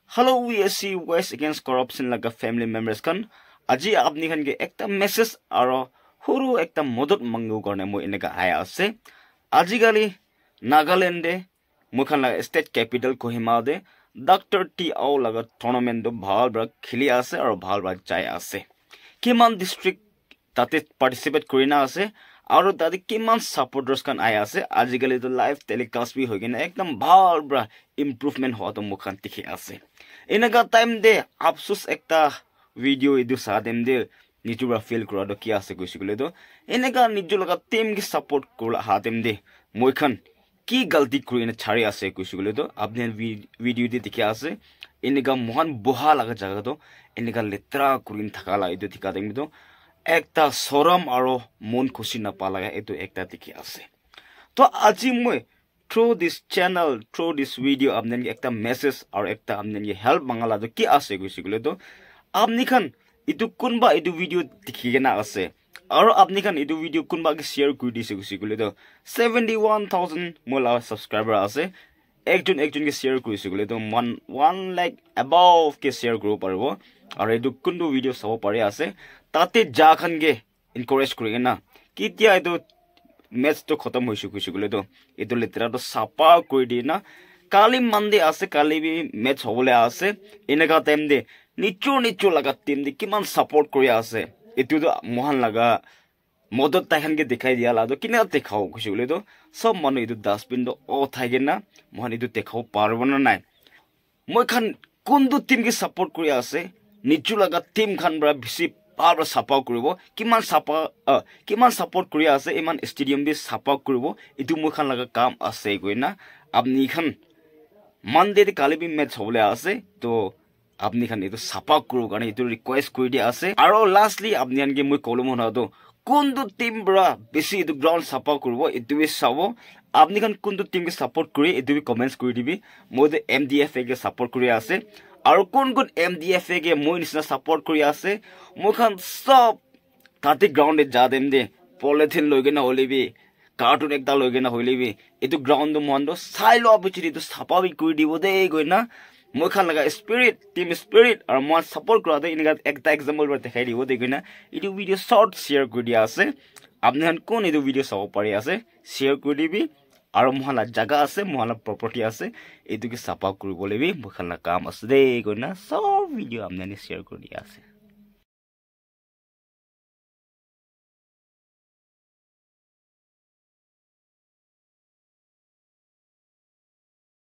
Hello, VSC West Against Corruption laga family members kan. Aji apni khan ke ekta message aro huru ekta modot mangu karne mo ineka aya ase. Aji gali Nagaland de mukhan laga state capital Kohima de Dr. T. Au laga tournament do bhal bra khili ase aro bhal bra jai ase. Kiman district tate participate kurina ase. Aro tadi kiman supporters kan aya ase. Aji gali to live telecast bhi hogi na ekdam bhal bra improvement ho to mukhan tikhi ase. Inaga time de apsus ekta video idu sa dem de nijura feel kura do ki ase kusigule do inaga nijo laga team ki support kula ha dem de moi khan ki galti kurina chari ase kusigule do apne video de dikhi ase inaga mohan boha laga jaga do inaga letra kurin thakala idu thika dem do ekta soram aro mon khushi na palaga etu ekta dikhi ase to aji moi through this channel, through this video, आपने एक ता message और एक ता आपने ये help Mangla तो क्या आसे कुछ सिगले तो आपने खान इतु कुन्बा इतु video दिखिए ना आसे और आपने खान इतु video कुन्बा के share कर दी से कुछ सिगले तो 71,000 मोला subscriber आसे एक जन के share कर सिगले तो 1 lakh above के share group पर वो और इतु कुन्दु video सब पढ़े आसे ताते जाखन के encourage करेंगे ना कि क्या इतु match to khatam hoisu kusigule to eto letera to sapa koi di na kali mande ase kali bi match hobole ase enaka time de nichu laga team de kiman support kori ase etu to mohan laga modot tahan ke dikhai dia la to kina dekhao kusigule to sob manu etu dustbin do o thage na mohan etu dekhao parbo na nai moi khan kundu team ke support kori ase nichu laga team khan bra bisi Barbara support kuribo kiman support kuri ase iman stadium bi support kuribo itu mukhan laga kam ase goina apni khan Monday de kali bi match hole ase to apni khan itu support kuru gane itu request kuri di ase aro lastly apni an ge moi kolom hona do kundu team bra besi itu ground support kuribo itu bi sabo apni khan kundu team ke support kuri itu bi comments kuri dibi moi de MDF ke support kuri ase আৰু কোন MDFA কে মই নিচিনা support কৰি আছে মুখান সব তাতে গ্ৰাউণ্ডে যা them they polythene লগে না হলিবি কাৰ্টুন একটা লগে না হলিবি এটো গ্ৰাউণ্ড মন্দ চাই লো বিচৰি তো সাপাবি কৰি দিব দে গইনা মুখান লগা স্পিৰিট টিম স্পিৰিট আৰু মই সাপোৰ্ট কৰা দে ইনগা একটা এক্সাম্পল বৰ দেখাই দিব দে গইনা এটো ভিডিও শৰ্ট শেয়াৰ কৰি দিয়া আছে আপনিহান কোন এটো ভিডিও চাব পাৰি আছে শেয়াৰ কৰি দিবি আৰু মহলা জাগা আছে মহলা প্ৰপাৰ্টি আছে এটো কি সাপা কৰিব লাগিব মখলা কাম আছে দে গনা সব ভিডিও আমনে শেয়াৰ কৰি দিয়া আছে